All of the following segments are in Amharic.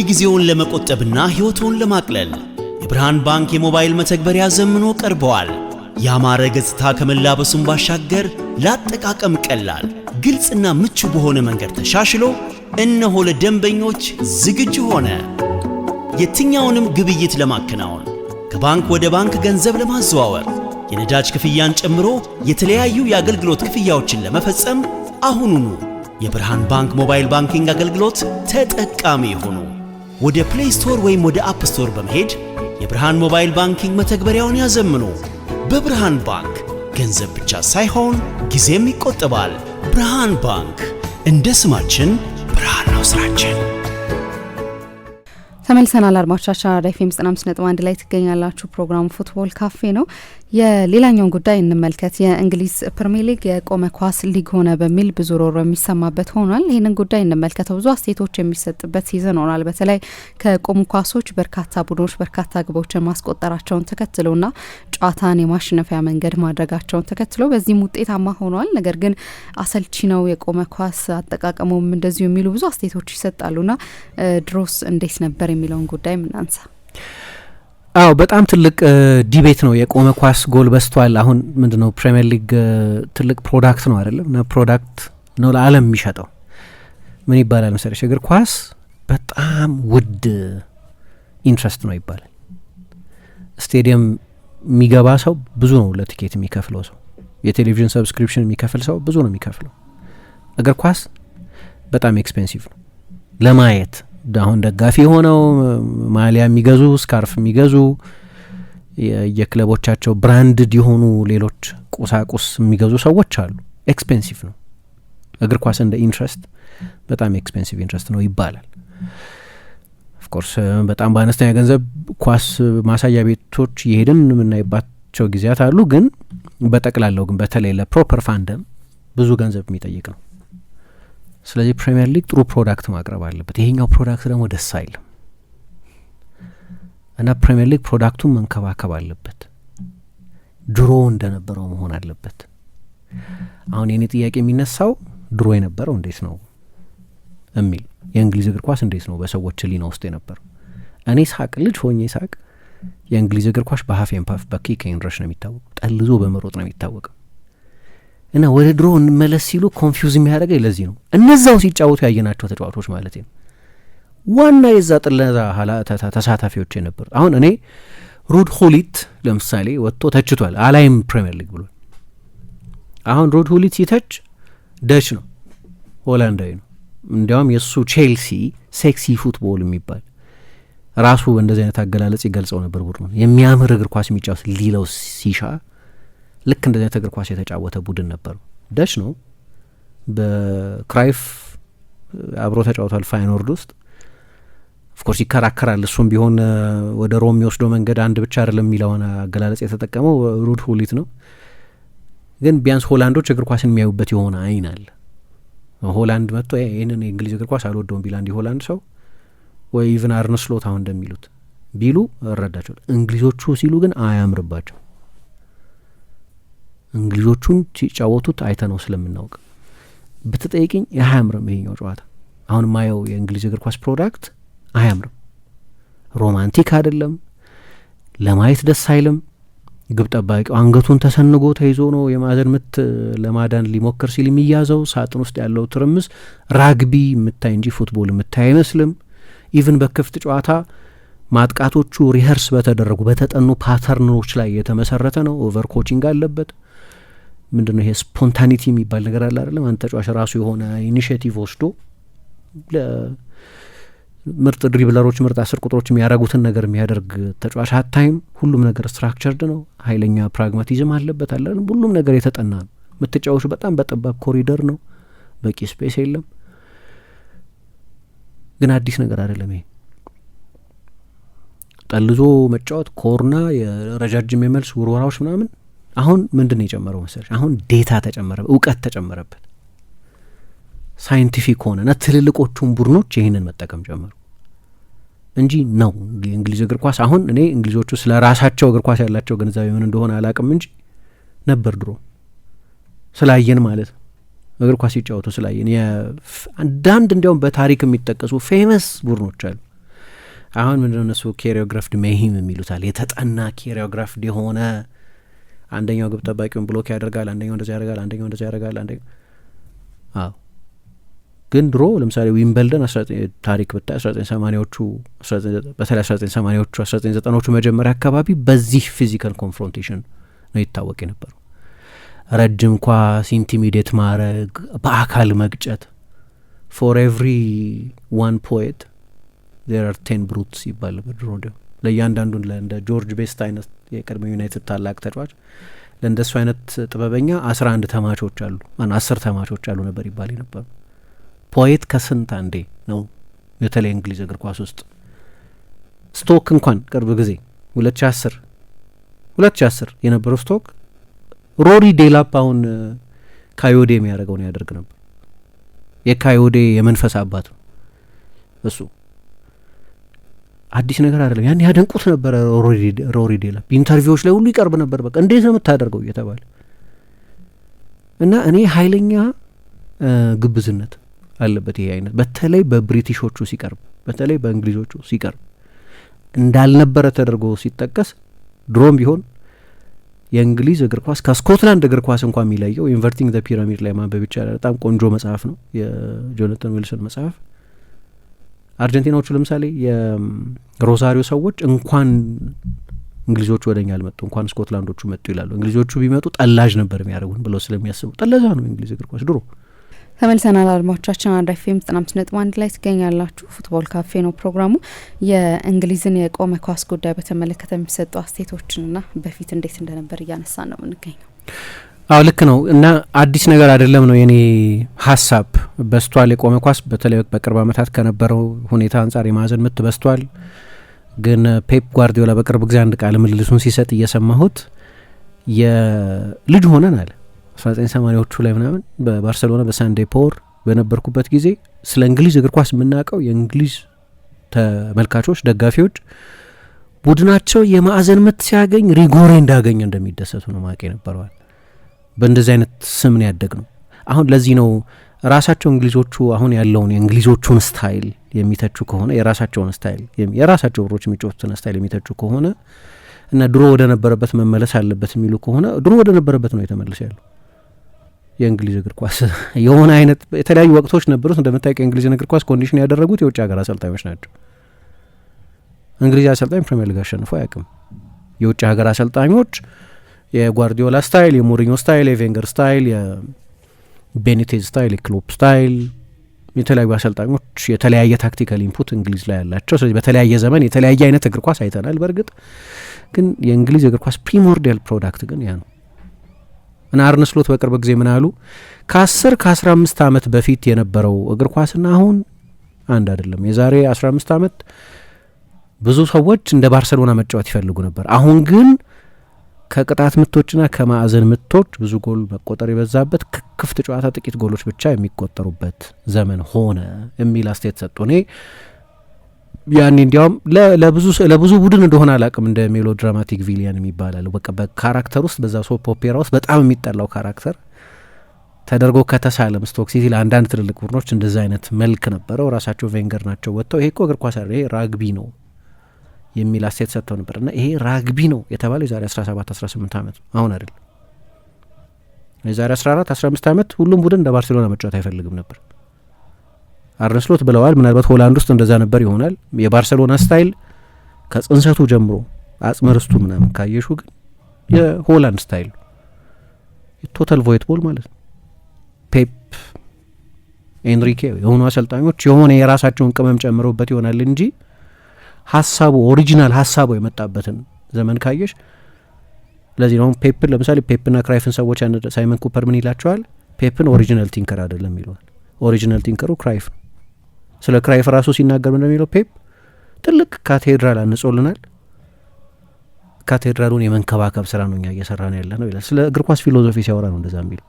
ጊዜውን ለመቆጠብና ሕይወቱን ለማቅለል የብርሃን ባንክ የሞባይል መተግበሪያ ዘምኖ ቀርበዋል። ያማረ ገጽታ ከመላበሱም ባሻገር ለአጠቃቀም ቀላል፣ ግልጽና ምቹ በሆነ መንገድ ተሻሽሎ እነሆ ለደንበኞች ዝግጁ ሆነ። የትኛውንም ግብይት ለማከናወን፣ ከባንክ ወደ ባንክ ገንዘብ ለማዘዋወር፣ የነዳጅ ክፍያን ጨምሮ የተለያዩ የአገልግሎት ክፍያዎችን ለመፈጸም አሁኑኑ የብርሃን ባንክ ሞባይል ባንኪንግ አገልግሎት ተጠቃሚ ይሁኑ። ወደ ፕሌይ ስቶር ወይም ወደ አፕ ስቶር በመሄድ የብርሃን ሞባይል ባንኪንግ መተግበሪያውን ያዘምኑ። በብርሃን ባንክ ገንዘብ ብቻ ሳይሆን ጊዜም ይቆጠባል። ብርሃን ባንክ፣ እንደ ስማችን ብርሃን ነው ስራችን። ተመልሰናል አድማጮቻችን። አራዳ ኤፍ ኤም 95.1 ላይ ትገኛላችሁ። ፕሮግራሙ ፉትቦል ካፌ ነው። የሌላኛውን ጉዳይ እንመልከት። የእንግሊዝ ፕሪሚየር ሊግ የቆመ ኳስ ሊግ ሆነ በሚል ብዙ ሮሮ የሚሰማበት ሆኗል። ይህንን ጉዳይ እንመልከተው። ብዙ አስተያየቶች የሚሰጥበት ሲዝን ሆኗል። በተለይ ከቆሙ ኳሶች በርካታ ቡድኖች በርካታ ግቦችን ማስቆጠራቸውን ተከትሎና ጨዋታን የማሸነፊያ መንገድ ማድረጋቸውን ተከትሎ በዚህም ውጤታማ ሆኗል። ነገር ግን አሰልቺ ነው የቆመ ኳስ አጠቃቀሙም እንደዚሁ የሚሉ ብዙ አስተያየቶች ይሰጣሉና ድሮስ እንዴት ነበር የሚለውን ጉዳይ ምናንሳ። አዎ በጣም ትልቅ ዲቤት ነው። የቆመ ኳስ ጎል በስቷል። አሁን ምንድነው ፕሪሚየር ሊግ ትልቅ ፕሮዳክት ነው አይደለም? እና ፕሮዳክት ነው ለዓለም የሚሸጠው። ምን ይባላል መሰለሽ፣ እግር ኳስ በጣም ውድ ኢንትረስት ነው ይባላል። ስቴዲየም የሚገባ ሰው ብዙ ነው ለቲኬት የሚከፍለው ሰው። የቴሌቪዥን ሰብስክሪፕሽን የሚከፍል ሰው ብዙ ነው የሚከፍለው። እግር ኳስ በጣም ኤክስፔንሲቭ ነው ለማየት። አሁን ደጋፊ ሆነው ማሊያ የሚገዙ ስካርፍ የሚገዙ የክለቦቻቸው ብራንድድ የሆኑ ሌሎች ቁሳቁስ የሚገዙ ሰዎች አሉ። ኤክስፔንሲቭ ነው እግር ኳስ እንደ ኢንትረስት በጣም ኤክስፔንሲቭ ኢንትረስት ነው ይባላል። ኦፍኮርስ በጣም በአነስተኛ ገንዘብ ኳስ ማሳያ ቤቶች የሄድን የምናይባቸው ጊዜያት አሉ። ግን በጠቅላላው ግን በተለይ ለፕሮፐር ፋንደም ብዙ ገንዘብ የሚጠይቅ ነው። ስለዚህ ፕሪሚየር ሊግ ጥሩ ፕሮዳክት ማቅረብ አለበት። ይሄኛው ፕሮዳክት ደግሞ ደስ አይልም እና ፕሪሚየር ሊግ ፕሮዳክቱን መንከባከብ አለበት። ድሮ እንደነበረው መሆን አለበት። አሁን የኔ ጥያቄ የሚነሳው ድሮ የነበረው እንዴት ነው የሚል፣ የእንግሊዝ እግር ኳስ እንዴት ነው በሰዎች ሊና ውስጥ የነበረው? እኔ ሳቅ ልጅ ሆኜ ሳቅ የእንግሊዝ እግር ኳስ በሀፍ ኤንድ ፓፍ በኪክ ኤንድ ረሽ ነው የሚታወቀው፣ ጠልዞ በመሮጥ ነው የሚታወቀው። እና ወደ ድሮ እንመለስ ሲሉ ኮንፊውዝ የሚያደርገኝ ለዚህ ነው። እነዛው ሲጫወቱ ያየናቸው ተጫዋቾች ማለት ነው ዋና የዛ ጥለዛ ተሳታፊዎች የነበሩት። አሁን እኔ ሩድ ሁሊት ለምሳሌ ወጥቶ ተችቷል፣ አላይም ፕሪሚየር ሊግ ብሎ። አሁን ሩድ ሁሊት ሲተች ደች ነው፣ ሆላንዳዊ ነው። እንዲያውም የእሱ ቼልሲ ሴክሲ ፉትቦል የሚባል ራሱ እንደዚህ አይነት አገላለጽ ይገልጸው ነበር። ቡድኑ የሚያምር እግር ኳስ የሚጫወት ሊለው ሲሻ ልክ እንደዚህ አይነት እግር ኳስ የተጫወተ ቡድን ነበሩ። ደች ነው። በክራይፍ አብሮ ተጫውቷል ፋይኖርድ ውስጥ። ኦፍኮርስ ይከራከራል። እሱም ቢሆን ወደ ሮም የሚወስደው መንገድ አንድ ብቻ አይደለም የሚለውን አገላለጽ የተጠቀመው ሩድ ሁሊት ነው። ግን ቢያንስ ሆላንዶች እግር ኳስን የሚያዩበት የሆነ አይን አለ። ሆላንድ መጥቶ ይህንን የእንግሊዝ እግር ኳስ አልወደውም ቢል አንድ ሆላንድ ሰው ወይ ኢቭን አርነ ስሎት አሁን እንደሚሉት ቢሉ እረዳቸው። እንግሊዞቹ ሲሉ ግን አያምርባቸው። እንግሊዞቹን ሲጫወቱት አይተ ነው ስለምናውቅ ብትጠይቅኝ አያምርም ይሄኛው ጨዋታ። አሁን ማየው የእንግሊዝ እግር ኳስ ፕሮዳክት አያምርም፣ ሮማንቲክ አይደለም፣ ለማየት ደስ አይልም። ግብ ጠባቂው አንገቱን ተሰንጎ ተይዞ ነው የማዕዘን ምት ለማዳን ሊሞክር ሲል የሚያዘው። ሳጥን ውስጥ ያለው ትርምስ ራግቢ የምታይ እንጂ ፉትቦል የምታይ አይመስልም። ኢቭን በክፍት ጨዋታ ማጥቃቶቹ ሪኸርስ በተደረጉ በተጠኑ ፓተርኖች ላይ የተመሰረተ ነው። ኦቨር ኮቺንግ አለበት። ምንድነው ይሄ ስፖንታኒቲ የሚባል ነገር አለ አይደለም? አንተ ተጫዋች ራሱ የሆነ ኢኒሺዬቲቭ ወስዶ ምርጥ ድሪብለሮች ምርጥ 10 ቁጥሮች የሚያደርጉትን ነገር የሚያደርግ ተጫዋች አታይም። ሁሉም ነገር ስትራክቸርድ ነው። ኃይለኛ ፕራግማቲዝም አለበት አለ። ሁሉም ነገር የተጠና ነው። የምትጫወቹ በጣም በጠባብ ኮሪደር ነው። በቂ ስፔስ የለም። ግን አዲስ ነገር አይደለም ይሄ ጠልዞ መጫወት፣ ኮርና፣ የረጃጅም የመልስ ውርወራዎች ምናምን። አሁን ምንድን ነው የጨመረው መሰለሽ? አሁን ዴታ ተጨመረበት፣ እውቀት ተጨመረበት፣ ሳይንቲፊክ ሆነና ትልልቆቹን ቡድኖች ይህንን መጠቀም ጀመሩ እንጂ ነው የእንግሊዝ እግር ኳስ። አሁን እኔ እንግሊዞቹ ስለ ራሳቸው እግር ኳስ ያላቸው ግንዛቤ ምን እንደሆነ አላቅም እንጂ ነበር ድሮ ስላየን ማለት ነው። እግር ኳስ ሲጫወቱ ስላየን አንዳንድ እንዲያውም በታሪክ የሚጠቀሱ ፌመስ ቡድኖች አሉ። አሁን ምንድነው እነሱ ኮሪዮግራፍድ ሜሂም የሚሉታል። የተጠና ኮሪዮግራፍድ የሆነ አንደኛው ግብ ጠባቂውን ብሎክ ያደርጋል፣ አንደኛው እንደዛ ያደርጋል፣ አንደኛው እንደዛ ያደርጋል፣ አንደኛው አዎ። ግን ድሮ ለምሳሌ ዊምበልደን ታሪክ ብታይ 1980ዎቹ በተለይ 1980ዎቹ 1990ዎቹ መጀመሪያ አካባቢ በዚህ ፊዚካል ኮንፍሮንቴሽን ነው ይታወቅ የነበረው። ረጅም ኳስ ኢንቲሚዴት ማድረግ፣ በአካል መግጨት። ፎር ኤቭሪ ዋን ፖኤት ዜር አር 10 ብሩትስ ይባል ድሮ። ለእያንዳንዱ እንደ ጆርጅ ቤስት አይነት የቀድሞ ዩናይትድ ታላቅ ተጫዋች ለእንደሱ አይነት ጥበበኛ 11 ተማቾች አሉ 10 ተማቾች አሉ ነበር ይባል የነበሩ። ፖኤት ከስንት አንዴ ነው በተለይ እንግሊዝ እግር ኳስ ውስጥ። ስቶክ እንኳን ቅርብ ጊዜ 2010 የነበረው ስቶክ ሮሪ ዴላፕ አሁን ካዮዴ የሚያደርገውን ያደርግ ነበር። የካዮዴ የመንፈስ አባት ነው እሱ። አዲስ ነገር አይደለም። ያን ያደንቁት ነበረ ሮሪ ዴላፕ። ኢንተርቪዎች ላይ ሁሉ ይቀርብ ነበር። በቃ እንዴት ነው የምታደርገው እየተባለ እና እኔ ኃይለኛ ግብዝነት አለበት ይሄ አይነት በተለይ በብሪቲሾቹ ሲቀርብ፣ በተለይ በእንግሊዞቹ ሲቀርብ እንዳልነበረ ተደርጎ ሲጠቀስ ድሮም ቢሆን የእንግሊዝ እግር ኳስ ከስኮትላንድ እግር ኳስ እንኳን የሚለየው ኢንቨርቲንግ ዘ ፒራሚድ ላይ ማንበብ ይቻላል። በጣም ቆንጆ መጽሐፍ ነው የጆናታን ዊልሰን መጽሐፍ። አርጀንቲናዎቹ ለምሳሌ የሮዛሪዮ ሰዎች እንኳን እንግሊዞቹ ወደኛ አልመጡ እንኳን ስኮትላንዶቹ መጡ ይላሉ። እንግሊዞቹ ቢመጡ ጠላጅ ነበር የሚያደርጉን ብለው ስለሚያስቡ ጠለዛ ነው እንግሊዝ እግር ኳስ ድሮ። ተመልሰናል አድማጮቻችን። አንድ ኤፍኤም 95.1 ላይ ትገኛላችሁ። ፉትቦል ካፌ ነው ፕሮግራሙ። የእንግሊዝን የቆመ ኳስ ጉዳይ በተመለከተ የሚሰጡ አስተያየቶችንና በፊት እንዴት እንደነበር እያነሳን ነው የምንገኘው። አዎ ልክ ነው እና አዲስ ነገር አይደለም ነው የኔ ሀሳብ። በስቷል የቆመ ኳስ በተለይ በቅርብ ዓመታት ከነበረው ሁኔታ አንጻር የማዕዘን ምት በስቷል። ግን ፔፕ ጓርዲዮላ በቅርብ ጊዜ አንድ ቃለ ምልልሱን ሲሰጥ እየሰማሁት የልጅ ሆነን አለ 1980ዎቹ ላይ ምናምን በባርሴሎና በሳንዴ ፖር በነበርኩበት ጊዜ ስለ እንግሊዝ እግር ኳስ የምናውቀው የእንግሊዝ ተመልካቾች፣ ደጋፊዎች ቡድናቸው የማዕዘን ምት ሲያገኝ ሪጎሬ እንዳገኘ እንደሚደሰቱ ነው ማወቅ የነበረዋል። በእንደዚህ አይነት ስም ነው ያደግ ነው። አሁን ለዚህ ነው ራሳቸው እንግሊዞቹ አሁን ያለውን የእንግሊዞቹን ስታይል የሚተቹ ከሆነ የራሳቸውን ስታይል የራሳቸው ብሮች የሚጫወቱትን ስታይል የሚተቹ ከሆነ እና ድሮ ወደ ነበረበት መመለስ አለበት የሚሉ ከሆነ ድሮ ወደ ነበረበት ነው የተመለሰ ያለው የእንግሊዝ እግር ኳስ። የሆነ አይነት የተለያዩ ወቅቶች ነበሩት። እንደምታውቀው የእንግሊዝን እግር ኳስ ኮንዲሽን ያደረጉት የውጭ ሀገር አሰልጣኞች ናቸው። እንግሊዝ አሰልጣኝ ፕሪሚየር ሊግ አሸንፎ አያውቅም። የውጭ ሀገር አሰልጣኞች የጓርዲዮላ ስታይል፣ የሞሪኞ ስታይል፣ የቬንገር ስታይል፣ የቤኒቴዝ ስታይል፣ የክሎፕ ስታይል፣ የተለያዩ አሰልጣኞች የተለያየ ታክቲካል ኢንፑት እንግሊዝ ላይ ያላቸው። ስለዚህ በተለያየ ዘመን የተለያየ አይነት እግር ኳስ አይተናል። በእርግጥ ግን የእንግሊዝ እግር ኳስ ፕሪሞርዲያል ፕሮዳክት ግን ያ ነው እና አርነ ስሎት በቅርብ ጊዜ ምን አሉ? ከ10 ከ15 ዓመት በፊት የነበረው እግር ኳስና አሁን አንድ አይደለም። የዛሬ 15 ዓመት ብዙ ሰዎች እንደ ባርሰሎና መጫወት ይፈልጉ ነበር። አሁን ግን ከቅጣት ምቶችና ከማዕዘን ምቶች ብዙ ጎል መቆጠር የበዛበት ክፍት ጨዋታ ጥቂት ጎሎች ብቻ የሚቆጠሩበት ዘመን ሆነ የሚል አስተያየት ሰጡ። እኔ ያኔ እንዲያውም ለብዙ ቡድን እንደሆነ አላቅም እንደ ሜሎ ድራማቲክ ቪሊያን የሚባላል በቃ በካራክተር ውስጥ በዛ ሶፕ ኦፔራ ውስጥ በጣም የሚጠላው ካራክተር ተደርጎ ከተሳለም ስቶክ ሲቲ ለአንዳንድ ትልልቅ ቡድኖች እንደዛ አይነት መልክ ነበረው። ራሳቸው ቬንገር ናቸው ወጥተው ይሄ እኮ እግር ኳስ አይደል ይሄ ራግቢ ነው የሚል አስተያየት ሰጥተው ነበር። እና ይሄ ራግቢ ነው የተባለው የዛሬ 17-18 ዓመት አሁን አይደል። የዛሬ 14-15 ዓመት ሁሉም ቡድን እንደ ባርሴሎና መጫወት አይፈልግም ነበር። አርነ ስሎት ብለዋል። ምናልባት ሆላንድ ውስጥ እንደዛ ነበር ይሆናል። የባርሴሎና ስታይል ከጽንሰቱ ጀምሮ አጽመ ርስቱ ምናምን ካየሹ ግን የሆላንድ ስታይል ቶታል ቮይት ቦል ማለት ነው። ፔፕ ኤንሪኬ የሆኑ አሰልጣኞች የሆነ የራሳቸውን ቅመም ጨምረውበት ይሆናል እንጂ ሀሳቡ ኦሪጂናል ሀሳቡ የመጣበትን ዘመን ካየሽ ለዚህ ነው ፔፕን ለምሳሌ ፔፕና ክራይፍን ሰዎች ሳይመን ኩፐር ምን ይላቸዋል? ፔፕን ኦሪጂናል ቲንከር አይደለም ይለዋል። ኦሪጂናል ቲንከሩ ክራይፍ ነው። ስለ ክራይፍ ራሱ ሲናገር ምን እንደሚለው ፔፕ ትልቅ ካቴድራል አንጾልናል፣ ካቴድራሉን የመንከባከብ ስራ ነው እኛ እየሰራን ያለ ነው ይላል። ስለ እግር ኳስ ፊሎዞፊ ሲያወራ ነው እንደዛ የሚለው።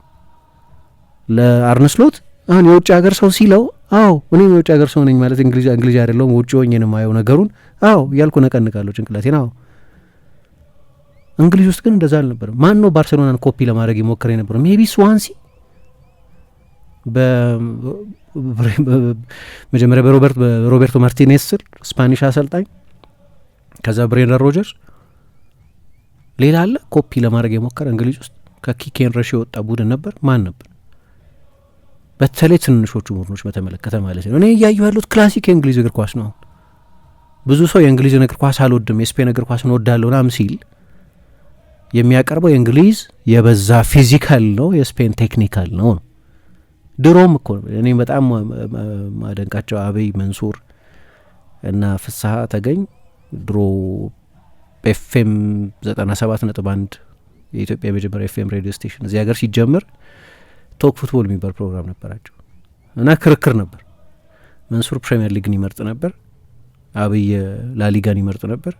ለአርነ ስሎት አሁን የውጭ ሀገር ሰው ሲለው አዎ እኔም የውጭ ሀገር ሰው ነኝ ማለት እንግሊዝ አይደለሁም ውጭ ሆኜ ነው የማየው ነገሩን አዎ እያልኩ ነቀንቃለሁ ጭንቅላቴን። አዎ እንግሊዝ ውስጥ ግን እንደዛ አልነበረም። ማን ነው ባርሴሎናን ኮፒ ለማድረግ ይሞክር የነበረው? ሜቢ ስዋንሲ መጀመሪያ በሮቤርቶ ማርቲኔዝ ስር ስፓኒሽ አሰልጣኝ፣ ከዛ ብሬንደን ሮጀርስ፣ ሌላ አለ ኮፒ ለማድረግ የሞከረ እንግሊዝ ውስጥ ከኪኬን ረሽ የወጣ ቡድን ነበር። ማን ነበር? በተለይ ትንንሾቹ ቡድኖች በተመለከተ ማለት ነው። እኔ እያየሁ ያሉት ክላሲክ የእንግሊዝ እግር ኳስ ነው። ብዙ ሰው የእንግሊዝን እግር ኳስ አልወድም የስፔን እግር ኳስ እንወዳለሁ ምናምን ሲል የሚያቀርበው የእንግሊዝ የበዛ ፊዚካል ነው፣ የስፔን ቴክኒካል ነው። ድሮም እኮ እኔ በጣም ማደንቃቸው አብይ መንሱር እና ፍስሐ ተገኝ ድሮ ኤፍኤም 97.1 የኢትዮጵያ የመጀመሪያ ኤፍኤም ሬዲዮ ስቴሽን እዚህ ሀገር ሲጀምር ቶክ ፉትቦል የሚባል ፕሮግራም ነበራቸው እና ክርክር ነበር። መንሱር ፕሪሚየር ሊግን ይመርጥ ነበር፣ አብይ ላሊጋን ይመርጥ ነበር።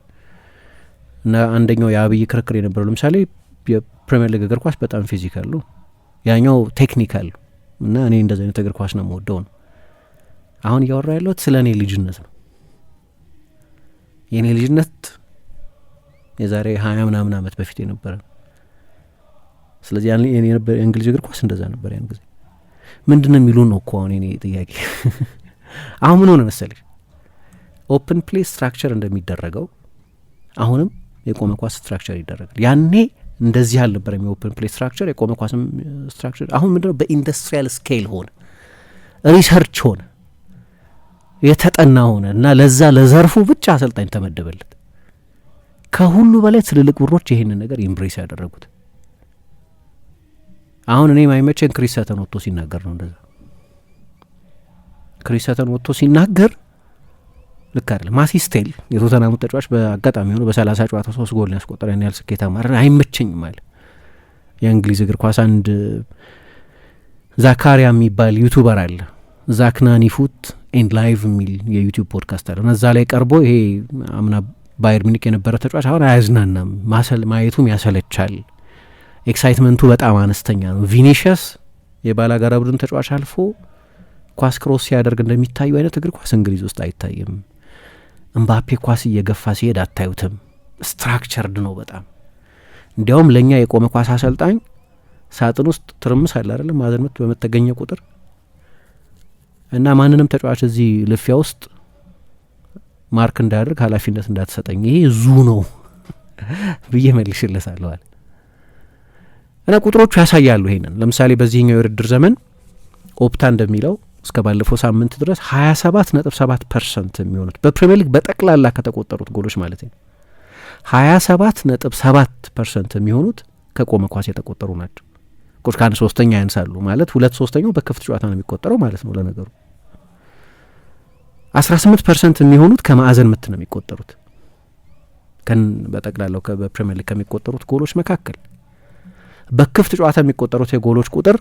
እና አንደኛው የአብይ ክርክር የነበረው ለምሳሌ የፕሪሚየር ሊግ እግር ኳስ በጣም ፊዚካል ነው፣ ያኛው ቴክኒካል ነው እና እኔ እንደዚህ አይነት እግር ኳስ ነው የምወደው ነው። አሁን እያወራ ያለሁት ስለ እኔ ልጅነት ነው። የእኔ ልጅነት የዛሬ 20 ምናምን ዓመት በፊት የነበረ። ስለዚህ የእንግሊዝ እግር ኳስ እንደዛ ነበር ያን ጊዜ። ምንድን ነው የሚሉን ነው እኮ አሁን የኔ ጥያቄ። አሁን ምን ሆነ መሰለሽ፣ ኦፕን ፕሌይ ስትራክቸር እንደሚደረገው አሁንም የቆመ ኳስ ስትራክቸር ይደረጋል። ያኔ እንደዚህ አልነበረም የኦፕን ፕሌይ ስትራክቸር፣ የቆመ ኳስም ስትራክቸር። አሁን ምንድነው በኢንዱስትሪያል ስኬል ሆነ፣ ሪሰርች ሆነ፣ የተጠና ሆነ እና ለዛ ለዘርፉ ብቻ አሰልጣኝ ተመደበለት። ከሁሉ በላይ ትልልቅ ቡድኖች ይሄንን ነገር ኢምብሬስ ያደረጉት። አሁን እኔ ማይመቸን ክሪስ ሰተን ወጥቶ ሲናገር ነው እንደዛ። ክሪስ ሰተን ወጥቶ ሲናገር ልክ አይደለም። ማሲስቴል የቶተናሙ ተጫዋች በአጋጣሚ ሆኖ በ30 ጨዋታ 3 ጎል ያስቆጠረ ያን ያህል ስኬታማ አይመቸኝም ማለት የእንግሊዝ እግር ኳስ። አንድ ዛካሪያ የሚባል ዩቱበር አለ፣ ዛክናኒ ፉት ኤንድ ላይቭ የሚል የዩቲዩብ ፖድካስት አለ እና እዛ ላይ ቀርቦ ይሄ አምና ባየር ሚኒክ የነበረ ተጫዋች አሁን አያዝናናም፣ ማየቱም ያሰለቻል፣ ኤክሳይትመንቱ በጣም አነስተኛ ነው። ቪኒሽስ የባላጋራ ቡድን ተጫዋች አልፎ ኳስ ክሮስ ሲያደርግ እንደሚታዩ አይነት እግር ኳስ እንግሊዝ ውስጥ አይታይም። እምባፔ ኳስ እየገፋ ሲሄድ አታዩትም። ስትራክቸርድ ነው በጣም። እንዲያውም ለእኛ የቆመ ኳስ አሰልጣኝ ሳጥን ውስጥ ትርምስ አለ አይደለም፣ ማዕዘን ምት በመተገኘ ቁጥር እና ማንንም ተጫዋች እዚህ ልፊያ ውስጥ ማርክ እንዳያደርግ ኃላፊነት እንዳትሰጠኝ ይሄ ዙ ነው ብዬ መልሽለታለሁ አለ እና ቁጥሮቹ ያሳያሉ ይሄንን። ለምሳሌ በዚህኛው የውድድር ዘመን ኦፕታ እንደሚለው እስከ ባለፈው ሳምንት ድረስ 27.7% የሚሆኑት በፕሪሚየር ሊግ በጠቅላላ ከተቆጠሩት ጎሎች ማለት ነው 27.7% የሚሆኑት ከቆመ ኳስ የተቆጠሩ ናቸው። ቁጥር ከአንድ ሶስተኛ ያንሳሉ ማለት 2/3 በክፍት ጨዋታ ነው የሚቆጠረው ማለት ነው። ለነገሩ 18% የሚሆኑት ከማዕዘን ምት ነው የሚቆጠሩት በጠቅላላው በፕሪሚየር ሊግ ከሚቆጠሩት ጎሎች መካከል። በክፍት ጨዋታ የሚቆጠሩት የጎሎች ቁጥር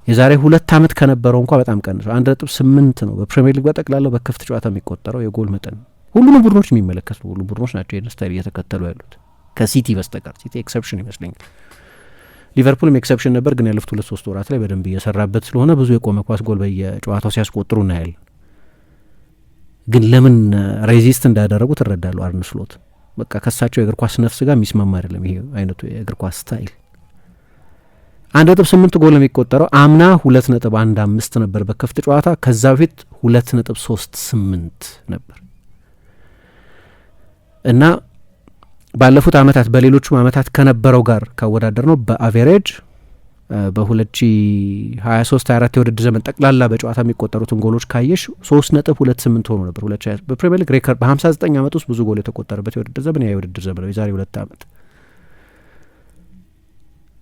የዛሬ 2 ዓመት ከነበረው እንኳን በጣም ቀንሷል። 1.8 ነው በፕሪሚየር ሊግ በጠቅላላው በክፍት ጨዋታ የሚቆጠረው የጎል መጠን። ሁሉንም ቡድኖች የሚመለከቱ ሁሉ ቡድኖች ናቸው ይህን ስታይል እየተከተሉ ያሉት ከሲቲ በስተቀር። ሲቲ ኤክሰፕሽን ይመስለኛል። ሊቨርፑልም ኤክሰፕሽን ነበር፣ ግን ያለፉት 2-3 ወራት ላይ በደንብ እየሰራበት ስለሆነ ብዙ የቆመ ኳስ ጎል በየጨዋታው ሲያስቆጥሩ እናያለን። ግን ለምን ሬዚስት እንዳደረጉ ትረዳለሁ። አርነ ስሎት በቃ ከሳቸው የእግር ኳስ ነፍስ ጋር የሚስማማ አይደለም ይሄ አይነቱ የእግር ኳስ ስታይል። 1.8 ጎል የሚቆጠረው አምና 2.15 ነበር በክፍት ጨዋታ። ከዛ በፊት 2.38 ነበር እና ባለፉት አመታት በሌሎቹም አመታት ከነበረው ጋር ካወዳደር ነው በአቬሬጅ በ2023-24 የውድድር ዘመን ጠቅላላ በጨዋታ የሚቆጠሩትን ጎሎች ካየሽ 3.28 ሆኖ ነበር። በፕሪሚየር ሊግ ሬከርድ በ59 ዓመት ውስጥ ብዙ ጎል የተቆጠረበት የውድድር ዘመን ያ የውድድር ዘመን ነው የዛሬ 2 ዓመት።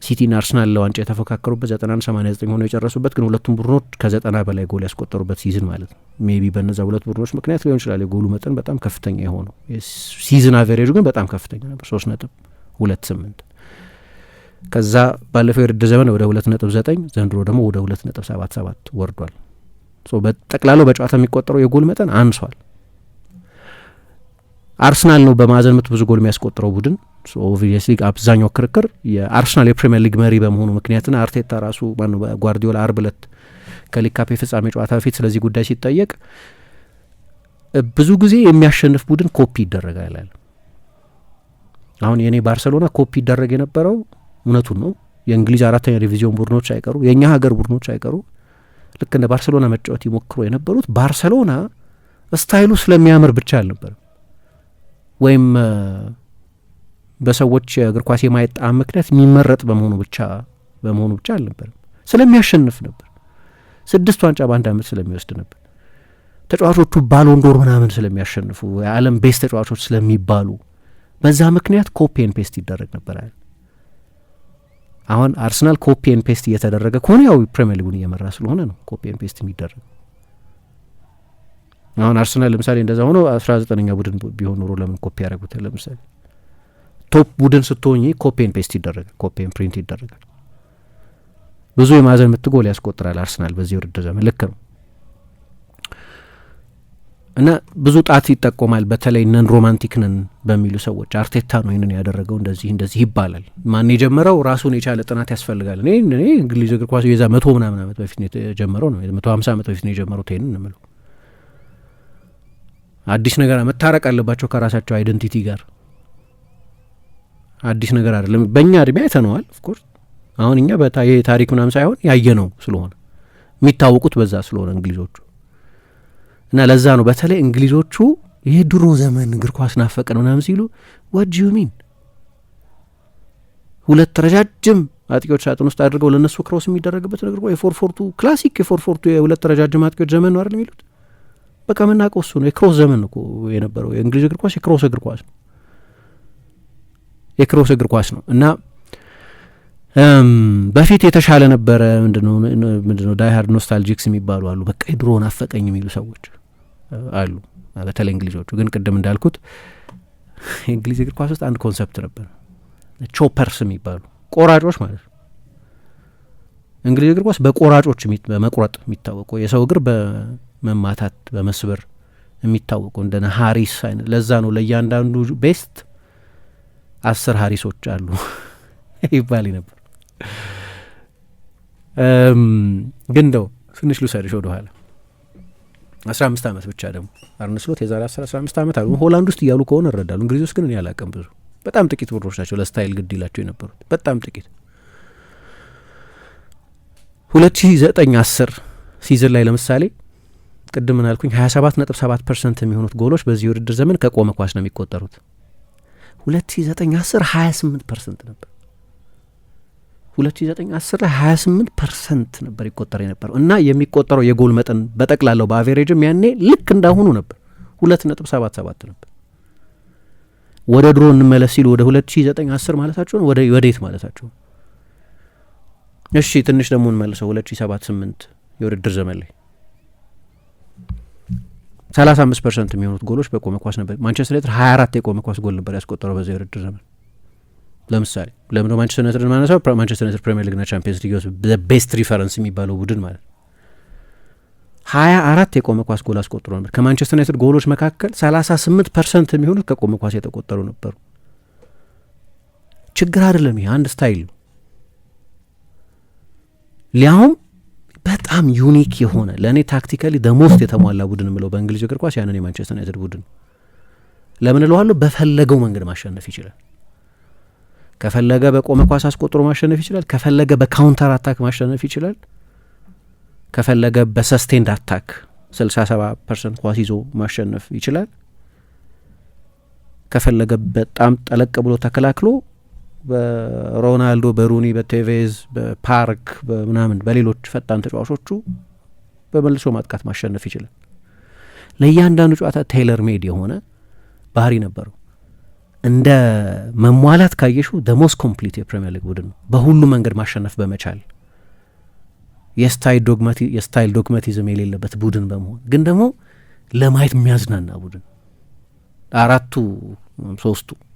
ሲቲና አርሰናል ለዋንጫ የተፎካከሩበት 91-89 ሆነው የጨረሱበት፣ ግን ሁለቱም ቡድኖች ከ90 በላይ ጎል ያስቆጠሩበት ሲዝን ማለት ነው። ሜቢ በነዛ ሁለት ቡድኖች ምክንያት ሊሆን ይችላል የጎሉ መጠን በጣም ከፍተኛ የሆነው። ሲዝን አቨሬጁ ግን በጣም ከፍተኛ ነበር 3.28። ከዛ ባለፈው የውድድር ዘመን ወደ 2.9 ዘንድሮ ደግሞ ወደ 2.77 ወርዷል። በጠቅላላው በጨዋታ የሚቆጠረው የጎል መጠን አንሷል። አርሰናል ነው በማዕዘን ምት ብዙ ጎል የሚያስቆጥረው ቡድን። ኦብቪየስሊ አብዛኛው ክርክር የአርሰናል የፕሪሚየር ሊግ መሪ በመሆኑ ምክንያትና አርቴታ ራሱ ማነው ጓርዲዮላ አርብ ዕለት ከሊግ ካፕ የፍጻሜ ጨዋታ በፊት ስለዚህ ጉዳይ ሲጠየቅ ብዙ ጊዜ የሚያሸንፍ ቡድን ኮፒ ይደረጋል። አሁን የኔ ባርሰሎና ኮፒ ይደረግ የነበረው እውነቱን ነው። የእንግሊዝ 4ኛ ዲቪዚዮን ቡድኖች አይቀሩ፣ የእኛ ሀገር ቡድኖች አይቀሩ ልክ እንደ ባርሰሎና መጫወት ይሞክሩ የነበሩት ባርሰሎና ስታይሉ ስለሚያምር ብቻ አልነበርም፣ ወይም በሰዎች እግር ኳስ የማየት ጣዕም ምክንያት የሚመረጥ በመሆኑ ብቻ አልነበርም፣ ስለሚያሸንፍ ነበር። 6 ዋንጫ በአንድ ዓመት ስለሚወስድ ነበር። ተጫዋቾቹ ባሎንዶር ምናምን ስለሚያሸንፉ የዓለም ቤስት ተጫዋቾች ስለሚባሉ በዛ ምክንያት ኮፒን ፔስት ይደረግ ነበር። አሁን አርሰናል ኮፒን ፔስት እየተደረገ ከሆነ ያው ፕሪሚየር ሊጉን እየመራ ስለሆነ ነው ኮፒን ፔስት የሚደረግ። አሁን አርሰናል ለምሳሌ እንደዛ ሆኖ 19ኛ ቡድን ቢሆን ኖሮ ለምን ኮፒ ያደረጉታል? ለምሳሌ ቶፕ ቡድን ስትሆኚ ኮፒን ፔስት ይደረጋል፣ ኮፒን ፕሪንት ይደረጋል። ብዙ የማዕዘን ምት ጎል ያስቆጥራል አርሰናል በዚህ ውድድር ዘመን። ልክ ነው እና ብዙ ጣት ይጠቆማል። በተለይ ነን ሮማንቲክ ነን በሚሉ ሰዎች አርቴታ ነው ይህንን ያደረገው እንደዚህ ይባላል። ማን የጀመረው? ራሱን የቻለ ጥናት ያስፈልጋል። እኔ እንግሊዝ እግር ኳስ የዛ 100 ምናምን ዓመት በፊት ነው የጀመረው ነው 150 ዓመት በፊት ነው የጀመረው። ይህንን እንምለው አዲስ ነገር መታረቅ አለባቸው ከራሳቸው አይደንቲቲ ጋር። አዲስ ነገር አይደለም። በእኛ እድሜ አይተነዋል። ኦፍኮርስ አሁን እኛ ታሪክ ምናምን ሳይሆን ያየነው ስለሆነ የሚታወቁት በዛ ስለሆነ እንግሊዞቹ እና ለዛ ነው በተለይ እንግሊዞቹ ይሄ ድሮ ዘመን እግር ኳስ ናፈቀን ምናምን ሲሉ what do you mean? 2 ረጃጅም አጥቂዎች ሳጥን ውስጥ አድርገው ለነሱ ክሮስ የሚደረግበት ነገር ነው። የ442 ክላሲክ የ442 የ2 ረጃጅም አጥቂዎች ዘመን ነው አይደል የሚሉት? በቃ ምናውቀው እሱ ነው። የክሮስ ዘመን ነው የነበረው የእንግሊዝ እግር ኳስ። የክሮስ እግር ኳስ ነው እና በፊት የተሻለ ነበረ። ምንድነው ዳይሃርድ ኖስታልጂክስ የሚባሉ አሉ። በቃ ድሮ ናፈቀኝ የሚሉ ሰዎች አሉ፣ በተለይ እንግሊዞቹ። ግን ቅድም እንዳልኩት የእንግሊዝ እግር ኳስ ውስጥ አንድ ኮንሰፕት ነበር፣ ቾፐርስ የሚባሉ ቆራጮች ማለት ነው። እንግሊዝ እግር ኳስ በቆራጮች በመቁረጥ የሚታወቁ፣ የሰው እግር በመማታት በመስበር የሚታወቁ እንደነ ሃሪስ አይነት። ለዛ ነው ለእያንዳንዱ ቤስት 10 ሃሪሶች አሉ ይባል ነበር። ግን እንደው ትንሽ ልውሰድሽ ወደ ኋላ 15 ዓመት ብቻ ደግሞ አርነ ስሎት የዛሬ 15 ዓመት አሉ ሆላንድ ውስጥ እያሉ ከሆነ እረዳሉ። እንግሊዝ ውስጥ ግን እኔ አላውቅም። ብዙ በጣም ጥቂት ብሮች ናቸው ለስታይል ግድ ይላቸው የነበሩት፣ በጣም ጥቂት። 2009-10 ሲዝን ላይ ለምሳሌ ቅድም ምን አልኩኝ? 27.7% የሚሆኑት ጎሎች በዚህ ውድድር ዘመን ከቆመ ኳስ ነው የሚቆጠሩት። 2009-10 28% ነበር። 2009-10 ላይ 28% ነበር ይቆጠር የነበረው እና የሚቆጠረው የጎል መጠን በጠቅላላው በአቬሬጅም ያኔ ልክ እንዳሁኑ ነበር 2.77 ነበር። ወደ ድሮ እንመለስ ሲሉ ወደ 2009-10 ማለታቸው ነው። ወዴት ማለታቸው? እሺ ትንሽ ደግሞ እንመለሰው 2007-8 የውድድር ዘመን ላይ 35% የሚሆኑት ጎሎች በቆመ ኳስ ነበር። ማንቸስተር ዩናይትድ 24 የቆመ ኳስ ጎል ነበር ያስቆጠረው በዚህ የውድድር ዘመን። ለምሳሌ ለምን ማንቸስተር ዩናይትድ ማነሳው? ማንቸስተር ዩናይትድ ፕሪሚየር ሊግና ቻምፒየንስ ሊግ ቤስት ሪፈረንስ የሚባለው ቡድን ማለት 24 የቆመ ኳስ ጎል አስቆጥሮ ነበር። ከማንቸስተር ዩናይትድ ጎሎች መካከል 38% የሚሆኑት ከቆመ ኳስ የተቆጠሩ ነበሩ። ችግር አይደለም፣ ይሄ አንድ ስታይል ነው። ሊያውም በጣም ዩኒክ የሆነ ለእኔ ታክቲካሊ ደሞስት የተሟላ ቡድን የምለው በእንግሊዝ እግር ኳስ ያንን የማንቸስተር ዩናይትድ ቡድን ለምን እለዋለሁ? በፈለገው መንገድ ማሸነፍ ይችላል። ከፈለገ በቆመ ኳስ አስቆጥሮ ማሸነፍ ይችላል። ከፈለገ በካውንተር አታክ ማሸነፍ ይችላል። ከፈለገ በሰስቴንድ አታክ 67% ኳስ ይዞ ማሸነፍ ይችላል። ከፈለገ በጣም ጠለቅ ብሎ ተከላክሎ በሮናልዶ፣ በሩኒ፣ በቴቬዝ፣ በፓርክ በምናምን በሌሎች ፈጣን ተጫዋቾቹ በመልሶ ማጥቃት ማሸነፍ ይችላል። ለእያንዳንዱ ጨዋታ ቴይለር ሜድ የሆነ ባህሪ ነበረው። እንደ መሟላት ካየሹ ደሞስ ኮምፕሊት የፕሪሚየር ሊግ ቡድን ነው። በሁሉ መንገድ ማሸነፍ በመቻል የስታይል ዶግማቲዝም የሌለበት ቡድን በመሆን ግን ደግሞ ለማየት የሚያዝናና ቡድን። 3ቱ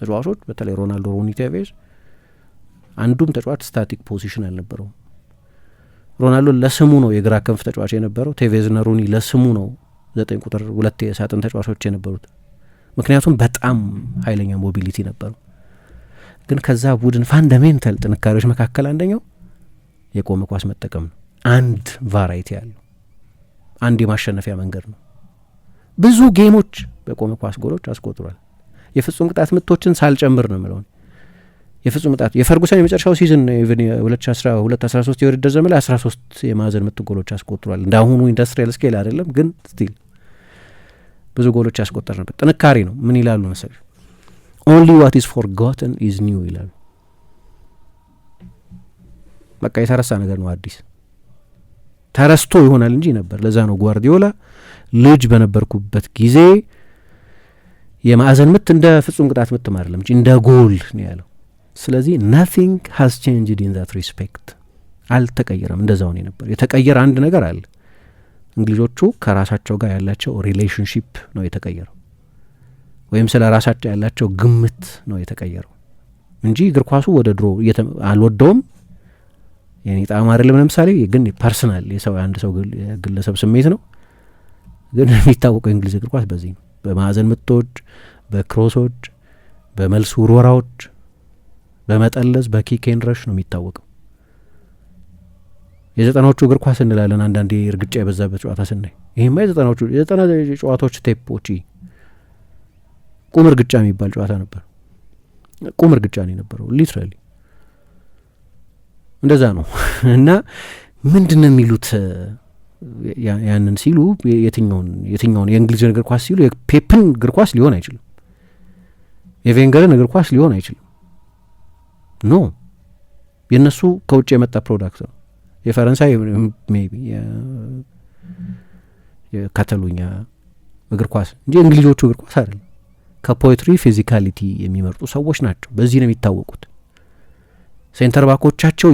ተጫዋቾች በተለይ ሮናልዶ፣ ሩኒ፣ ቴቬዝ አንዱም ተጫዋች ስታቲክ ፖዚሽን አልነበረውም። ሮናልዶ ለስሙ ነው የግራ ክንፍ ተጫዋች የነበረው። ቴቬዝና ሩኒ ለስሙ ነው 9 ቁጥር 2 የሳጥን ተጫዋቾች የነበሩት። ምክንያቱም በጣም ኃይለኛ ሞቢሊቲ ነበሩ። ግን ከዛ ቡድን ፋንዳሜንታል ጥንካሬዎች መካከል አንደኛው የቆመ ኳስ መጠቀም ነው። አንድ ቫራይቲ ያለው አንድ የማሸነፊያ መንገድ ነው። ብዙ ጌሞች በቆመ ኳስ ጎሎች አስቆጥሯል። የፍጹም ቅጣት ምቶችን ሳልጨምር ነው የምለው። የፍጹም ቅጣት የፈርጉሰን የመጨረሻው ሲዝን ኢቭን 2012-13 የውድድር ዘመን ላይ 13 የማዕዘን ምት ጎሎች አስቆጥሯል። እንዳሁኑ ኢንዱስትሪያል ስኬል አይደለም፣ ግን ስቲል ብዙ ጎሎች ያስቆጠር ነበር። ጥንካሬ ነው። ምን ይላሉ መሰለሽ? ኦንሊ ዋት ኢዝ ፎርጎተን ኢዝ ኒው ይላሉ። በቃ የተረሳ ነገር ነው አዲስ፣ ተረስቶ ይሆናል እንጂ ነበር። ለዛ ነው ጓርዲዮላ ልጅ በነበርኩበት ጊዜ የማዕዘን ምት እንደ ፍጹም ቅጣት ምት አይደለም እንጂ እንደ ጎል ነው ያለው። ስለዚህ nothing has changed in that respect፣ አልተቀየረም፣ እንደዛው ነው ነበር። የተቀየረ አንድ ነገር አለ። እንግሊዞቹ ከራሳቸው ጋር ያላቸው ሪሌሽንሺፕ ነው የተቀየረው፣ ወይም ስለ ራሳቸው ያላቸው ግምት ነው የተቀየረው እንጂ እግር ኳሱ ወደ ድሮ አልወደውም የኔ ጣዕም አይደለም። ለምሳሌ ግን ፐርሰናል የሰው አንድ ሰው ግለሰብ ስሜት ነው። ግን የሚታወቀው እንግሊዝ እግር ኳስ በዚህ ነው፣ በማዕዘን ምቶች፣ በክሮሶች፣ በመልስ ውርወራዎች፣ በመጠለዝ በኪክ ኤንድ ረሽ ነው የሚታወቀው። የዘጠናዎቹ እግር ኳስ እንላለን አንዳንዴ እርግጫ የበዛበት ጨዋታ ስናይ። ይሄማ የዘጠናዎቹ ጨዋታዎች ቴፖች ቁም እርግጫ የሚባል ጨዋታ ነበር። ቁም እርግጫ ነው የነበረው ሊትራሊ እንደዛ ነው። እና ምንድነው የሚሉት ያንን ሲሉ የትኛውን የእንግሊዝ እግር ኳስ ሲሉ የፔፕን እግር ኳስ ሊሆን አይችልም፣ የቬንገርን እግር ኳስ ሊሆን አይችልም። ኖ የእነሱ ከውጭ የመጣ ፕሮዳክት ነው። የፈረንሳይ ሜቢ የካታሎኛ እግር ኳስ እንጂ እንግሊዞቹ እግር ኳስ አይደለም። ከፖኤትሪ ፊዚካሊቲ የሚመርጡ ሰዎች ናቸው። በዚህ ነው የሚታወቁት። ሴንተር ባኮቻቸው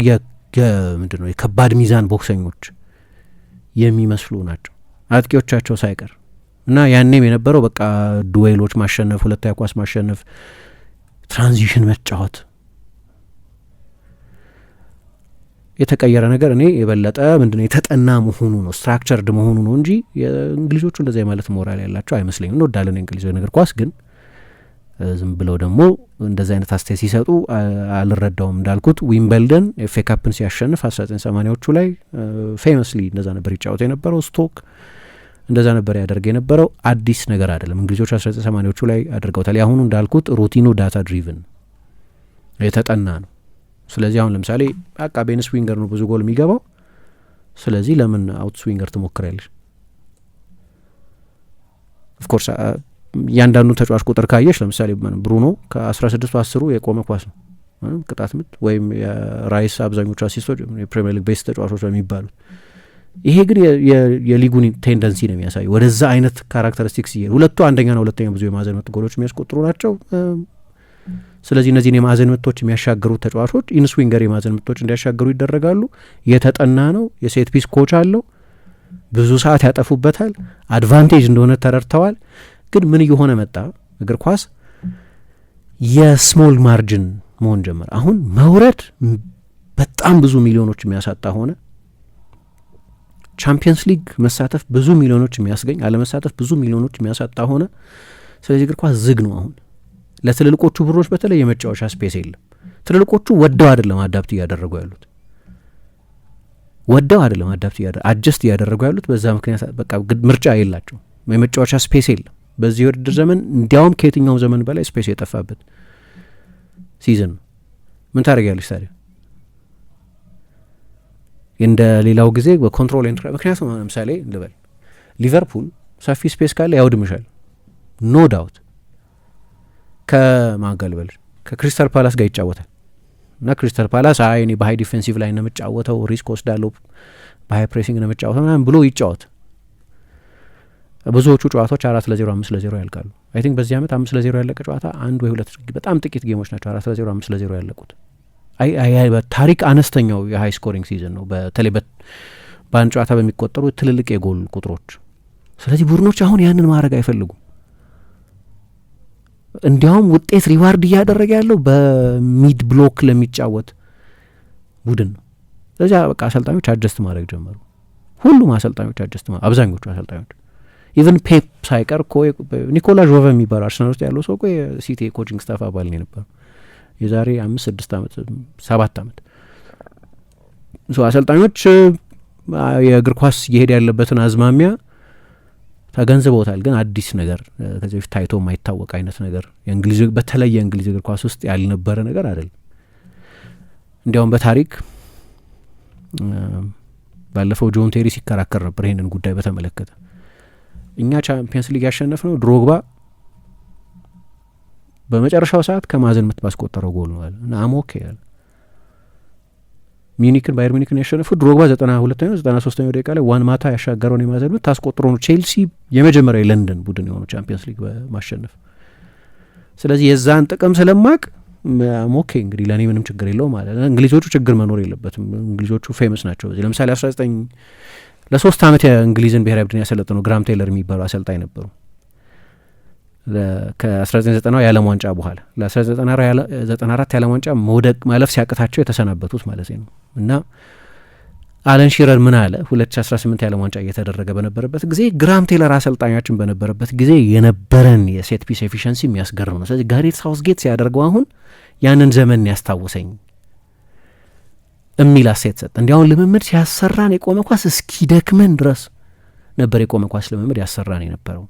ምንድን ነው የከባድ ሚዛን ቦክሰኞች የሚመስሉ ናቸው፣ አጥቂዎቻቸው ሳይቀር። እና ያኔም የነበረው በቃ ዱዌሎች ማሸነፍ፣ ሁለታዊ ኳስ ማሸነፍ፣ ትራንዚሽን መጫወት። የተቀየረ ነገር እኔ የበለጠ ምንድነው የተጠና መሆኑ ነው፣ ስትራክቸርድ መሆኑ ነው እንጂ የእንግሊዞቹ እንደዚያ ማለት ሞራል ያላቸው አይመስለኝም። እንወዳለን የእንግሊዝ እግር ኳስ፣ ግን ዝም ብለው ደግሞ እንደዚህ አይነት አስተያየት ሲሰጡ አልረዳውም። እንዳልኩት ዊምበልደን ኤፍ ኤ ካፕን ሲያሸንፍ 1980ዎቹ ላይ ፌመስሊ እንደዛ ነበር ይጫወት የነበረው። ስቶክ እንደዛ ነበር ያደርግ የነበረው። አዲስ ነገር አይደለም። እንግሊዞች 1980ዎቹ ላይ አድርገውታል። ያሁኑ እንዳልኩት ሩቲኑ ዳታ ድሪቭን የተጠና ነው። ስለዚህ አሁን ለምሳሌ በቃ ቤን ስዊንገር ነው ብዙ ጎል የሚገባው፣ ስለዚህ ለምን አውት ስዊንገር ትሞክራለሽ? ኦፍኮርስ እያንዳንዱ ተጫዋች ቁጥር ካየሽ ለምሳሌ ብሩኖ ከ16-10 የቆመ ኳስ ነው ቅጣት ምት፣ ወይም የራይስ አብዛኞቹ አሲስቶች የፕሪሚየር ሊግ ቤስት ተጫዋቾች የሚባሉት። ይሄ ግን የሊጉን ቴንደንሲ ነው የሚያሳየው፣ ወደዛ አይነት ካራክተሪስቲክስ ይሄ ሁለቱ አንደኛና ሁለተኛ ብዙ የማዕዘን ምት ጎሎች የሚያስቆጥሩ ናቸው። ስለዚህ እነዚህን የማዕዘን ምቶች የሚያሻገሩ ተጫዋቾች ኢንስዊንገር የማዕዘን ምቶች እንዲያሻገሩ ይደረጋሉ። የተጠና ነው። የሴት ፒስ ኮች አለው። ብዙ ሰዓት ያጠፉበታል። አድቫንቴጅ እንደሆነ ተረድተዋል። ግን ምን እየሆነ መጣ? እግር ኳስ የስሞል ማርጅን መሆን ጀመረ። አሁን መውረድ በጣም ብዙ ሚሊዮኖች የሚያሳጣ ሆነ። ቻምፒየንስ ሊግ መሳተፍ ብዙ ሚሊዮኖች የሚያስገኝ፣ አለመሳተፍ ብዙ ሚሊዮኖች የሚያሳጣ ሆነ። ስለዚህ እግር ኳስ ዝግ ነው አሁን። ለትልልቆቹ ብሮች በተለይ የመጫወቻ ስፔስ የለም። ትልልቆቹ ወደው አይደለም አዳፕት እያደረጉ ያሉት፣ ወደው አይደለም አጀስት እያደረጉ ያሉት። በዛ ምክንያት በቃ ምርጫ የላቸው፣ የመጫወቻ ስፔስ የለም። በዚህ የውድድር ዘመን እንዲያውም ከየትኛውም ዘመን በላይ ስፔስ የጠፋበት ሲዝን ነው። ምን ታደርጊያለሽ ታዲያ? እንደ ሌላው ጊዜ በኮንትሮል ምክንያቱም ለምሳሌ እንበል ሊቨርፑል ሰፊ ስፔስ ካለ ያውድምሻል፣ ኖ ዳውት። ከማጋልበል ከክሪስታል ፓላስ ጋር ይጫወታል እና ክሪስታል ፓላስ እኔ በሀይ ዲፌንሲቭ ላይ ነው የምጫወተው፣ ሪስክ ወስዳለሁ፣ በሀይ ፕሬሲንግ ነው የምጫወተው ምናምን ብሎ ይጫወት። ብዙዎቹ ጨዋታዎች 4-0 5-0 ያልቃሉ። አይ ቲንክ በዚህ ዓመት 5-0 ያለቀ ጨዋታ አንድ ወይ ሁለት በጣም ጥቂት ጌሞች ናቸው 4-0 5-0 ያለቁት። በታሪክ አነስተኛው የሀይ ስኮሪንግ ሲዝን ነው፣ በተለይ በአንድ ጨዋታ በሚቆጠሩ ትልልቅ የጎል ቁጥሮች። ስለዚህ ቡድኖች አሁን ያንን ማድረግ አይፈልጉም። እንዲያውም ውጤት ሪዋርድ እያደረገ ያለው በሚድ ብሎክ ለሚጫወት ቡድን ነው። ስለዚህ በቃ አሰልጣኞች አጀስት ማድረግ ጀመሩ። ሁሉም አሰልጣኞች አብዛኞቹ አሰልጣኞች ኢቨን ፔፕ ሳይቀር እኮ ኒኮላ ጆቨ የሚባለው አርሰናል ውስጥ ያለው ሰው እኮ የሲቲ ኮችንግ ስታፍ አባል ነው የነበረው የዛሬ 5-6 ዓመት 7 ዓመት። አሰልጣኞች የእግር ኳስ እየሄደ ያለበትን አዝማሚያ ተገንዝበውታል። ግን አዲስ ነገር ከዚህ በፊት ታይቶ የማይታወቅ አይነት ነገር በተለይ የእንግሊዝ እግር ኳስ ውስጥ ያልነበረ ነገር አይደለም። እንዲያውም በታሪክ ባለፈው ጆን ቴሪ ሲከራከር ነበር ይህንን ጉዳይ በተመለከተ። እኛ ቻምፒየንስ ሊግ ያሸነፍነው ድሮግባ በመጨረሻው ሰዓት ከማዕዘን ምት ባስቆጠረው ጎል ነው አለ እና አሞኬ ያለ ሚኒክን ባየር ሚኒክን ያሸነፉት ድሮግባ 92ኛው 93ኛው ደቂቃ ላይ ዋን ማታ ያሻገረውን የማዕዘን ምት ታስቆጥሮ ነው ቼልሲ የመጀመሪያ የለንደን ቡድን የሆነው ቻምፒየንስ ሊግ በማሸነፍ። ስለዚህ የዛን ጥቅም ስለማቅ ኦኬ እንግዲህ ለእኔ ምንም ችግር የለውም ማለት ነው። እንግሊዞቹ ችግር መኖር የለበትም። እንግሊዞቹ ፌመስ ናቸው በዚህ። ለምሳሌ 3 ዓመት የእንግሊዝን ብሔራዊ ቡድን ያሰለጠነው ግራም ቴይለር የሚባሉ አሰልጣኝ ነበሩ። ከ1990 የዓለም ዋንጫ በኋላ ለ1994 የዓለም ዋንጫ መውደቅ ማለፍ ሲያቅታቸው የተሰናበቱት ማለት ነው። እና አለን ሺረር ምን አለ 2018 የዓለም ዋንጫ እየተደረገ በነበረበት ጊዜ ግራም ቴይለር አሰልጣኛችን በነበረበት ጊዜ የነበረን የሴት ፒስ ኤፊሽንሲ የሚያስገርም ነው። ስለዚህ ጋሬት ሳውዝጌት ሲያደርገው አሁን ያንን ዘመን ያስታውሰኝ የሚል አስተያየት ሰጠ። እንዲያውም ልምምድ ሲያሰራን የቆመ ኳስ እስኪደክመን ድረስ ነበር የቆመ ኳስ ልምምድ ያሰራን የነበረው።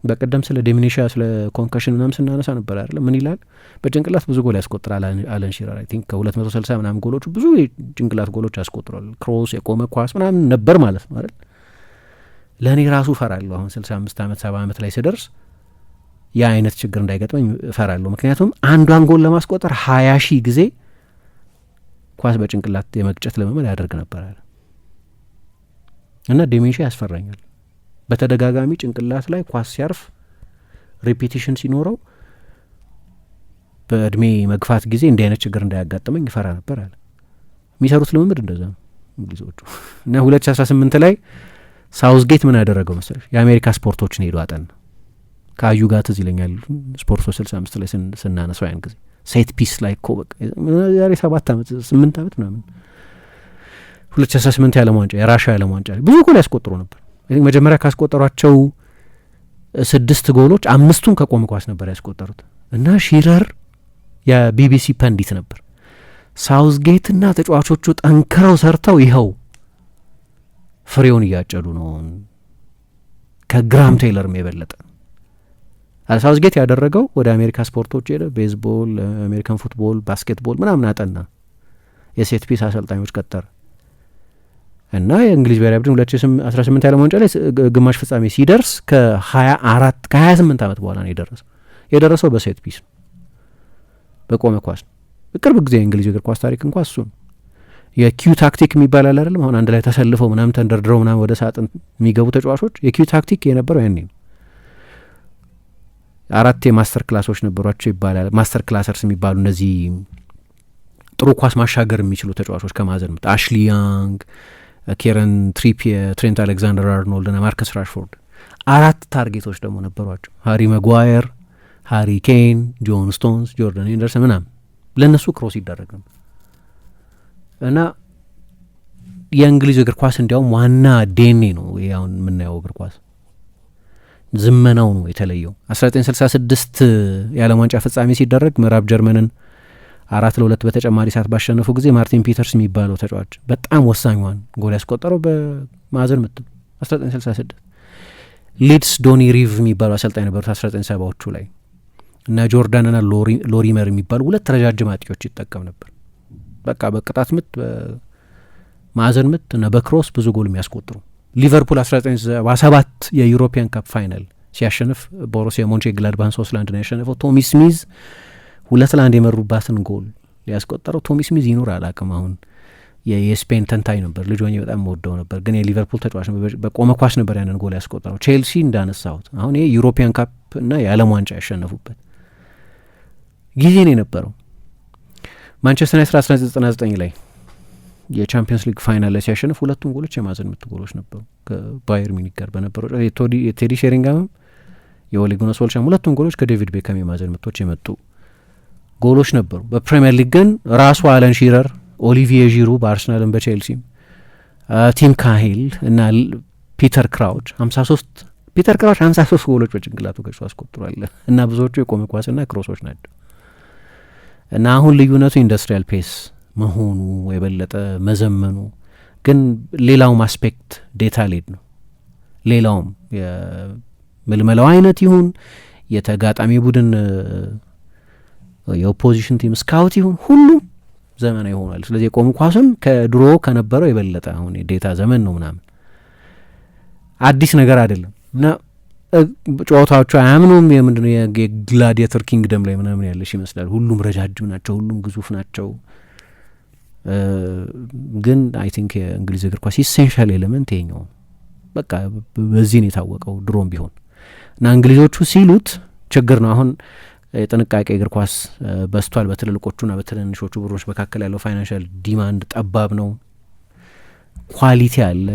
በቀደም ስለ ዴሚኒሻ ስለ ኮንከሽን ምናምን ስናነሳ ነበር አይደለም። ምን ይላል? በጭንቅላት ብዙ ጎል ያስቆጥራል አለን ሺረር። አይ ቲንክ ከ260 ምናምን ጎሎቹ ብዙ የጭንቅላት ጎሎች ያስቆጥራል። ክሮስ፣ የቆመ ኳስ ምናምን ነበር ማለት ነው አይደል? ለእኔ ራሱ እፈራለሁ አሁን 65 ዓመት 70 ዓመት ላይ ስደርስ ያ አይነት ችግር እንዳይገጥመኝ እፈራለሁ። ምክንያቱም አንዷን ጎል ለማስቆጠር 20 ሺህ ጊዜ ኳስ በጭንቅላት የመግጨት ልምምድ ያደርግ ነበር አለ እና ዴሜንሻ ያስፈራኛል። በተደጋጋሚ ጭንቅላት ላይ ኳስ ሲያርፍ ሪፒቲሽን ሲኖረው በእድሜ መግፋት ጊዜ እንዲህ አይነት ችግር እንዳያጋጥመኝ ይፈራ ነበር አለ። የሚሰሩት ልምምድ እንደዛ ነው እንግሊዞቹ። እና 2018 ላይ ሳውዝጌት ምን ያደረገው መሰለሽ? የአሜሪካ ስፖርቶችን ሄዶ አጠና። ከአዩ ጋር ትዝ ይለኛል ስፖርት 65 ላይ ስናነሳው ያን ጊዜ ሴት ፒስ ላይ እኮ በቃ ዛሬ 7 ዓመት 8 ዓመት ምናምን 2018 የዓለም ዋንጫ የራሻ የዓለም ዋንጫ ብዙ ጎል ያስቆጥሩ ነበር። መጀመሪያ ካስቆጠሯቸው 6 ጎሎች 5ቱን ከቆመ ኳስ ነበር ያስቆጠሩት። እና ሺረር የቢቢሲ ፐንዲት ነበር። ሳውዝጌትና ተጫዋቾቹ ጠንክረው ሰርተው ይኸው ፍሬውን እያጨዱ ነው ከግራም ቴይለርም የበለጠ። ሳውዝጌት ያደረገው ወደ አሜሪካ ስፖርቶች ሄደ። ቤዝቦል፣ አሜሪካን ፉትቦል፣ ባስኬትቦል ምናምን አጠና። የሴት ፒስ አሰልጣኞች ቀጠረ እና የእንግሊዝ ብሔራዊ ቡድን 2018 የዓለም ዋንጫ ላይ ግማሽ ፍጻሜ ሲደርስ ከ28 ዓመት በኋላ ነው የደረሰው በሴት ፒስ በቆመ ኳስ ነው። በቅርብ ጊዜ የእንግሊዝ እግር ኳስ ታሪክ እንኳ እሱ ነው። የኪዩ ታክቲክ የሚባል አለ አይደለም? አሁን አንድ ላይ ተሰልፈው ምናምን ተንደርድረው ምናምን ወደ ሳጥን የሚገቡ ተጫዋቾች የኪዩ ታክቲክ የነበረው ያኔ ነው። 4 የማስተር ክላሶች ነበሯቸው ይባላል። ማስተር ክላሰርስ የሚባሉ እነዚህ ጥሩ ኳስ ማሻገር የሚችሉ ተጫዋቾች ከማዕዘን ምት አሽሊ ያንግ፣ ኬረን ትሪፒየር፣ ትሬንት አሌክዛንደር አርኖልድ ና ማርከስ ራሽፎርድ። 4 ታርጌቶች ደግሞ ነበሯቸው። ሃሪ መጓየር፣ ሃሪ ኬን፣ ጆን ስቶንስ፣ ጆርዳን ሄንደርሰን ምናምን ለእነሱ ክሮስ ይደረግ ነበር እና የእንግሊዝ እግር ኳስ እንዲያውም ዋና ዴኔ ነው ይሄ አሁን የምናየው እግር ኳስ ዝመናው ነው የተለየው። 1966 የዓለም ዋንጫ ፍጻሜ ሲደረግ ምዕራብ ጀርመንን 4-2 በተጨማሪ ሰዓት ባሸነፉ ጊዜ ማርቲን ፒተርስ የሚባለው ተጫዋች በጣም ወሳኟን ጎል ያስቆጠረው በማዕዘን ምት 1966። ሊድስ ዶኒ ሪቭ የሚባለው አሰልጣኝ ነበሩት 1970ዎቹ ላይ እና ጆርዳንና ሎሪመር የሚባሉ 2 ረጃጅም አጥቂዎች ይጠቀም ነበር። በቃ በቅጣት ምት፣ በማዕዘን ምት እና በክሮስ ብዙ ጎል የሚያስቆጥሩ። ሊቨርፑል 1977 የዩሮፒያን ካፕ ፋይናል ሲያሸንፍ ቦሩሲያ ሞንቼንግላድባህን 3-1 ነው ያሸነፈው። ቶሚ ስሚዝ 2-1 የመሩባትን ጎል ሊያስቆጠረው ቶሚ ስሚዝ ይኑር አላቅም። አሁን የስፔን ተንታኝ ነበር፣ ልጅ ሆኜ በጣም ወደው ነበር። ግን የሊቨርፑል ተጫዋች በቆመ ኳስ ነበር ያንን ጎል ያስቆጠረው። ቼልሲ እንዳነሳሁት አሁን ይሄ ዩሮፒያን ካፕ እና የዓለም ዋንጫ ያሸነፉበት ጊዜ ነው የነበረው። ማንቸስተር ዩናይትድ 1999 ላይ የቻምፒየንስ ሊግ ፋይናል ላይ ሲያሸንፍ 2ቱም ጎሎች የማዕዘን ምት ጎሎች ነበሩ። ከባየር ሚኒክ ጋር በነበረው የቴዲ ሼሪንጋምም የኦሌ ጉናር ሶልሻም 2ቱም ጎሎች ከዴቪድ ቤካም የማዕዘን ምቶች የመጡ ጎሎች ነበሩ። በፕሪሚየር ሊግ ግን ራሱ አለን ሺረር፣ ኦሊቪዬ ዢሩ በአርሰናልም በቼልሲም ቲም ካሂል እና ፒተር ክራውች 53 ጎሎች በጭንቅላቱ ገጭቶ አስቆጥሯል እና ብዙዎቹ የቆመ ኳስና ክሮሶች ናቸው። እና አሁን ልዩነቱ ኢንዱስትሪያል ፔስ መሆኑ የበለጠ መዘመኑ ግን ሌላውም አስፔክት ዴታ ሌድ ነው። ሌላውም የምልመላው አይነት ይሁን የተጋጣሚ ቡድን የኦፖዚሽን ቲም ስካውት ይሁን ሁሉም ዘመናዊ ሆኗል። ስለዚህ የቆሙ ኳስም ከድሮ ከነበረው የበለጠ አሁን የዴታ ዘመን ነው ምናምን አዲስ ነገር አይደለም እና ጨዋታዎቹ አያምኑም። የምንድነው የግላዲየተር ኪንግደም ላይ ምናምን ያለሽ ይመስላል። ሁሉም ረጃጅም ናቸው፣ ሁሉም ግዙፍ ናቸው። ግን አይ ቲንክ የእንግሊዝ እግር ኳስ ኢሴንሻል ኤሌመንት ይሄኛው በቃ በዚህ ነው የታወቀው ድሮም ቢሆን እና እንግሊዞቹ ሲሉት ችግር ነው። አሁን የጥንቃቄ እግር ኳስ በስቷል። በትልልቆቹና በትንንሾቹ ቡድኖች መካከል ያለው ፋይናንሻል ዲማንድ ጠባብ ነው። ኳሊቲ አለ።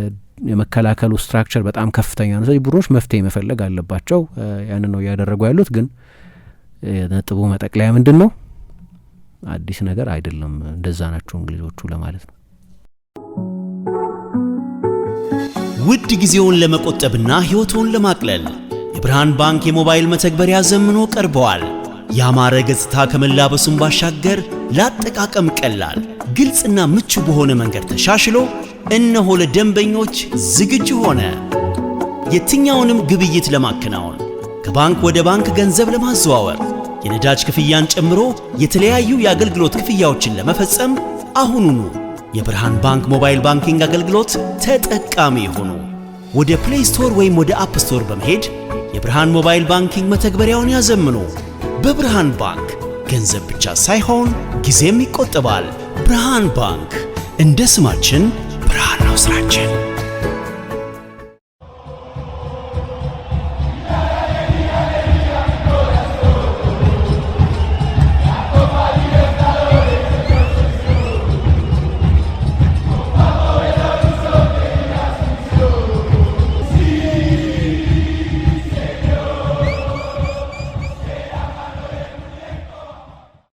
የመከላከሉ ስትራክቸር በጣም ከፍተኛ ነው። ስለዚህ ቡድኖች መፍትሄ መፈለግ አለባቸው። ያንን ነው እያደረጉ ያሉት። ግን ነጥቡ መጠቅለያ ምንድን ነው? አዲስ ነገር አይደለም። እንደዛ ናቸው እንግሊዞቹ ለማለት ነው። ውድ ጊዜውን ለመቆጠብና ሕይወቶን ለማቅለል የብርሃን ባንክ የሞባይል መተግበሪያ ዘምኖ ቀርበዋል። ያማረ ገጽታ ከመላበሱም ባሻገር ለአጠቃቀም ቀላል፣ ግልጽና ምቹ በሆነ መንገድ ተሻሽሎ እነሆ ለደንበኞች ዝግጁ ሆነ። የትኛውንም ግብይት ለማከናወን፣ ከባንክ ወደ ባንክ ገንዘብ ለማዘዋወር፣ የነዳጅ ክፍያን ጨምሮ የተለያዩ የአገልግሎት ክፍያዎችን ለመፈጸም አሁኑኑ የብርሃን ባንክ ሞባይል ባንኪንግ አገልግሎት ተጠቃሚ ይሁኑ። ወደ ፕሌይ ስቶር ወይም ወደ አፕ ስቶር በመሄድ የብርሃን ሞባይል ባንኪንግ መተግበሪያውን ያዘምኑ። በብርሃን ባንክ ገንዘብ ብቻ ሳይሆን ጊዜም ይቆጠባል። ብርሃን ባንክ፣ እንደ ስማችን ብርሃን ነው ስራችን።